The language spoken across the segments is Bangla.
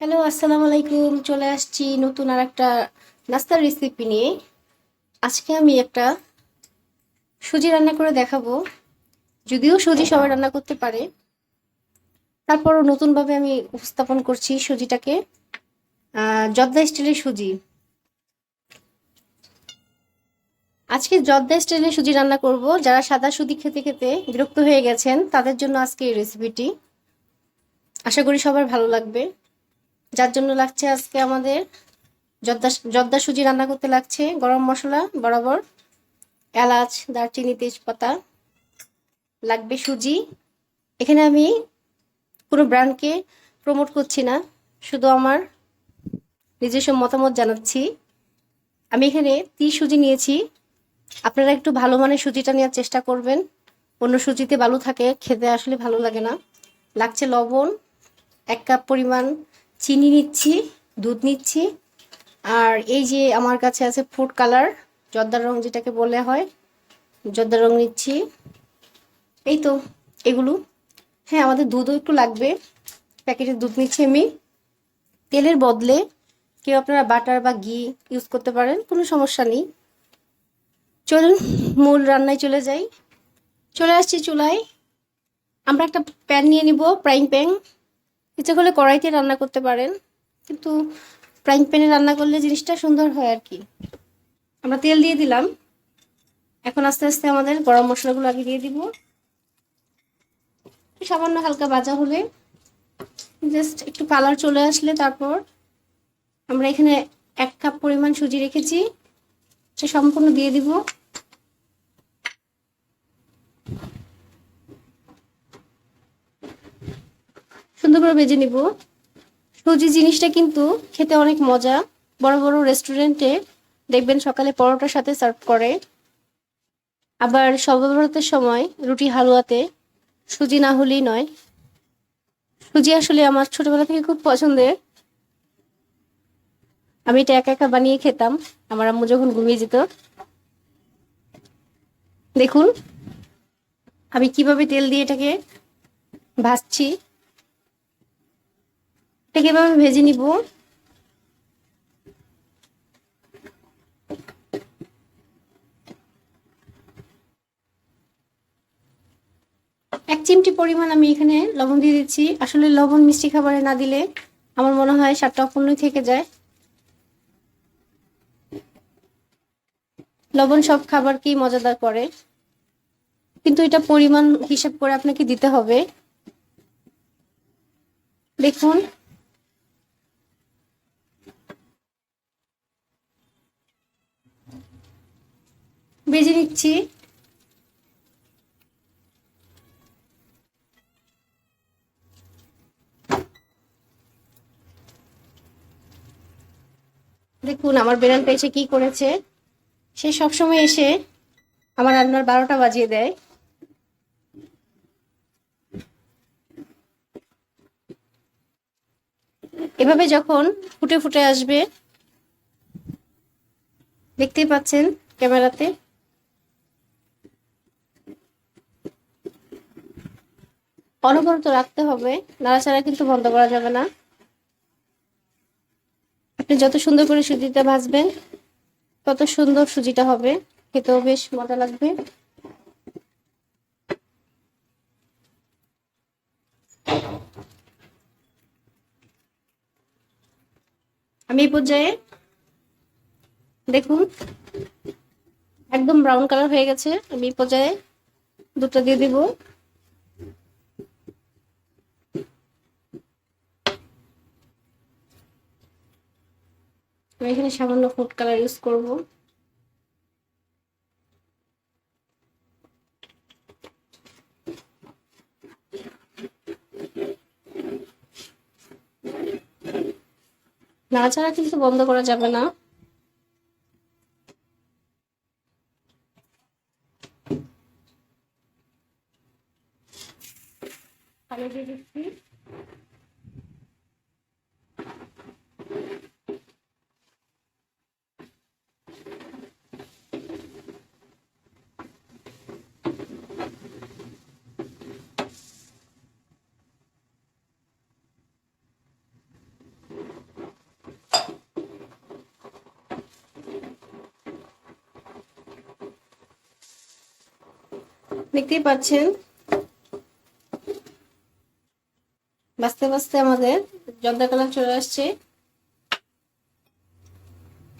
হ্যালো, আসসালামু আলাইকুম। চলে আসছি নতুন আর একটা নাস্তার রেসিপি নিয়ে। আজকে আমি একটা সুজি রান্না করে দেখাবো। যদিও সুজি সবাই রান্না করতে পারে, তারপরও নতুনভাবে আমি উপস্থাপন করছি সুজিটাকে। জর্দা স্টাইলের সুজি। আজকে জর্দা স্টাইলের সুজি রান্না করব। যারা সাদা সুজি খেতে খেতে বিরক্ত হয়ে গেছেন তাদের জন্য আজকে এই রেসিপিটি। আশা করি সবার ভালো লাগবে। যার জন্য লাগছে আজকে আমাদের জর্দা জর্দা সুজি রান্না করতে লাগছে গরম মশলা বরাবর, এলাচ, দারচিনি, তেজপাতা, লাগবে সুজি। এখানে আমি কোনো ব্র্যান্ডকে প্রমোট করছি না, শুধু আমার নিজস্ব মতামত জানাচ্ছি। আমি এখানে 30 সুজি নিয়েছি। আপনারা একটু ভালো মানের সুজিটা নেওয়ার চেষ্টা করবেন। অন্য সুজিতে বালু থাকে, খেতে আসলে ভালো লাগে না। লাগছে লবণ, 1 কাপ পরিমাণ চিনি নিচ্ছি, দুধ নিচ্ছি, আর এই যে আমার কাছে আছে ফুড কালার, জর্দার রং যেটাকে বলে হয়, জর্দার রং নিচ্ছি। এই তো এগুলো। হ্যাঁ, আমাদের দুধও একটু লাগবে। প্যাকেটের দুধ নিচ্ছি আমি। তেলের বদলে কেউ আপনারা বাটার বা ঘি ইউজ করতে পারেন, কোনো সমস্যা নেই। চলুন মূল রান্নায় চলে যাই। চলে আসছি চুলায়। আমরা একটা প্যান নিয়ে নিব, ফ্রাইং প্যান। ইচ্ছে করলে কড়াইতে রান্না করতে পারেন, কিন্তু ফ্রাইং প্যানে রান্না করলে জিনিসটা সুন্দর হয় আর কি। আমরা তেল দিয়ে দিলাম। এখন আস্তে আস্তে আমাদের গরম মশলাগুলো আগে দিয়ে দিব। সামান্য হালকা ভাজা হলে, জাস্ট একটু কালার চলে আসলে, তারপর আমরা এখানে 1 কাপ পরিমাণ সুজি রেখেছি, সে সম্পূর্ণ দিয়ে দিব। সুন্দর করে ভেজে নিব। সুজি জিনিসটা কিন্তু খেতে অনেক মজা। বড় বড় রেস্টুরেন্টে দেখবেন সকালে পরোটার সাথে সার্ভ করে। আবার শবে বরাতের সময় রুটি হালুয়াতে সুজি না হলেই নয়। সুজি আসলে আমার ছোটবেলা থেকে খুব পছন্দের। আমি এটা একা একা বানিয়ে খেতাম আমার আম্মু যখন ঘুমিয়ে যেত। দেখুন আমি কিভাবে তেল দিয়ে এটাকে ভাজছি। এটাকে এভাবে ভেজে নিব। 1 চিমটি পরিমাণ আমি এখানে লবণ দিয়ে দিচ্ছি। আসলে লবণ মিষ্টি খাবারে না দিলে আমার মনে হয় স্বাদটা অপূর্ণই থেকে যায়। লবণ সব খাবারকেই মজাদার করে, কিন্তু এটা পরিমাণ হিসাব করে আপনাকে দিতে হবে। দেখুন ভেজে নিচ্ছি। দেখুন আমার বেড়ালটা এসে কি করেছে। সে সবসময় এসে আমার রান্নার 12টা বাজিয়ে দেয়। এভাবে যখন ফুটে ফুটে আসবে, দেখতেই পাচ্ছেন ক্যামেরাতে, অনবরত রাখতে হবে, নাড়াচাড়া কিন্তু বন্ধ করা যাবে না। আপনি যত সুন্দর করে সুজিটা ভাজবেন তত সুন্দর সুজিটা হবে, খেতেও বেশ মজা লাগবে। আমি এই পর্যায়ে দেখুন একদম ব্রাউন কালার হয়ে গেছে। আমি এই পর্যায়ে দুধটা দিয়ে দিব। আমি এখানে সামান্য ফুড কালার ইউজ করব। নাড়াচাড়া কিন্তু বন্ধ করা যাবে না। পানি দিয়ে দিচ্ছি। দেখতেই পাচ্ছেন বাঁচতে বাঁচতে আমাদের জর্দা কালার চলে আসছে।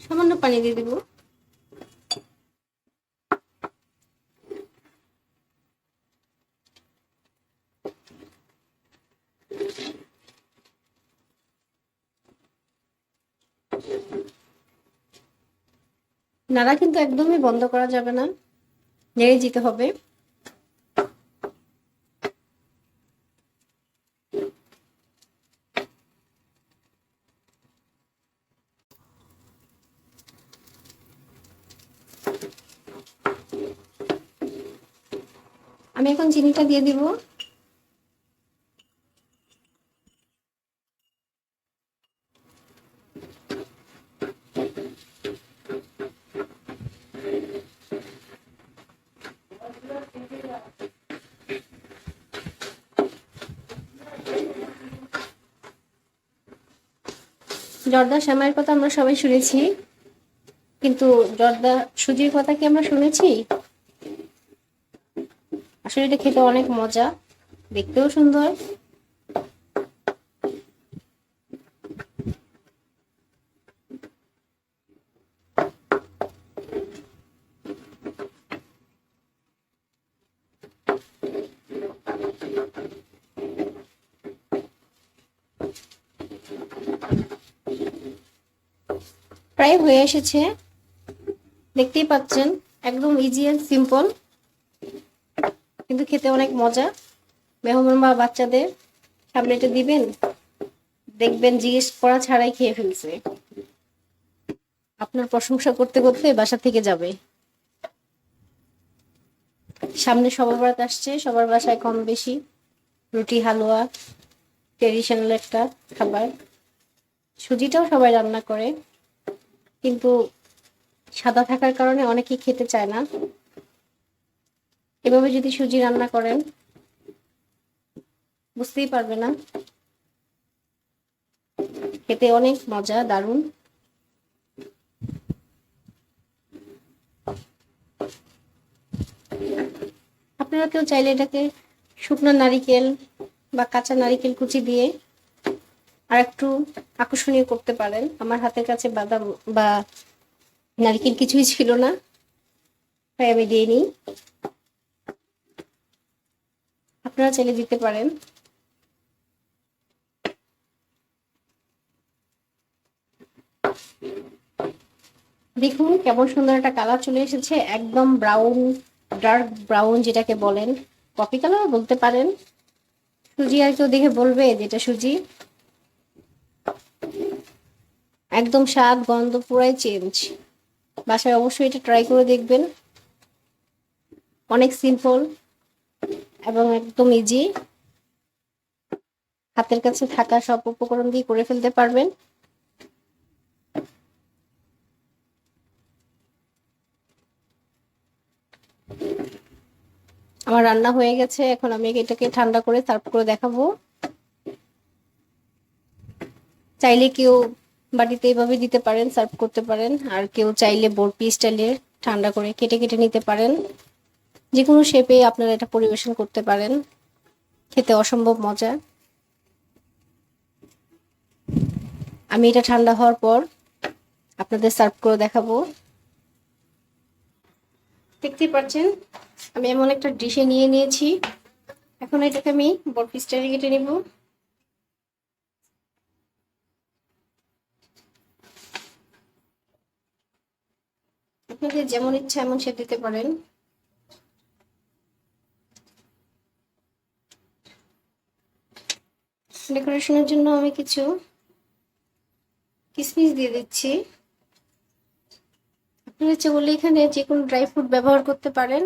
সামান্য পানি দিয়ে দিব। নাড়া কিন্তু একদমই বন্ধ করা যাবে না, নেড়ে যেতে হবে। আমি এখন চিনিটা দিয়ে দিব। জর্দা সেমাইয়ের কথা আমরা সবাই শুনেছি, কিন্তু জর্দা সুজির কথা কি আমরা শুনেছি? আসলে এটা খেতে অনেক মজা, দেখতেও সুন্দর। প্রায় হয়ে এসেছে, দেখতেই পাচ্ছেন একদম ইজি এন্ড সিম্পল, কিন্তু খেতে অনেক মজা। মেহমান বা বাচ্চাদের সামনে এটা দিবেন, দেখবেন জিজ্ঞেস করা ছাড়াই খেয়ে ফেলছে, আপনার প্রশংসা করতে করতে বাসা থেকে যাবে। সামনে সবার বরাত আসছে, সবার বাসায় কম বেশি রুটি হালুয়া ট্রেডিশনাল একটা খাবার। সুজিটাও সবাই রান্না করে, কিন্তু সাদা থাকার কারণে অনেকেই খেতে চায় না। এভাবে যদি সুজি রান্না করেন বুঝতেই পারবে না, খেতে অনেক মজা, দারুণ। আপনারা কেউ চাইলে এটাকে শুকনো নারিকেল বা কাঁচা নারিকেল কুচি দিয়ে আর একটু আকর্ষণীয় করতে পারেন। আমার হাতের কাছে বাদাম বা নারিকেল কিছুই ছিল না, তাই আমি দিয়ে নিই। আপনারা চাইলে দিতে পারেন। দেখুন কেমন সুন্দর একটা কালার চলে এসেছে, একদম ব্রাউন, ডার্ক ব্রাউন যেটাকে বলেন, কফি কালার বলতে পারেন। সুজি আর কেউ দেখে বলবে যেটা সুজি। একদম স্বাদ গন্ধ পুরাই চেঞ্জ। বাসায় অবশ্যই এটা ট্রাই করে দেখবেন। অনেক সিম্পল এবং একদম ইজি, হাতের কাছে থাকা সব উপকরণ দিয়ে করে ফেলতে পারবেন। আমার রান্না হয়ে গেছে, এখন আমি এটাকে ঠান্ডা করে সার্ভ করে দেখাবো। চাইলে কেউ বাটিতে এভাবে দিতে পারেন, সার্ভ করতে পারেন, আর কেউ চাইলে বরফি স্টাইলে ঠান্ডা করে কেটে কেটে নিতে পারেন। যে কোনো শেপে আপনারা এটা পরিবেশন করতে পারেন, খেতে অসম্ভব মজা। আমি এটা ঠান্ডা হওয়ার পর আপনাদের সার্ভ করে দেখাবো। দেখতেই পাচ্ছেন আমি এমন একটা ডিশে নিয়ে নিয়েছি, এখন এটাকে আমি বরফি স্টাইলে কেটে নেব। আপনাদের যেমন ইচ্ছা এমন শেপ দিতে পারেন। ডেকোরেশনের জন্য আমি কিছু কিশমিশ দিয়ে দিচ্ছি। আপনারা ইচ্ছে করলে এখানে যে কোনো ড্রাই ফ্রুট ব্যবহার করতে পারেন।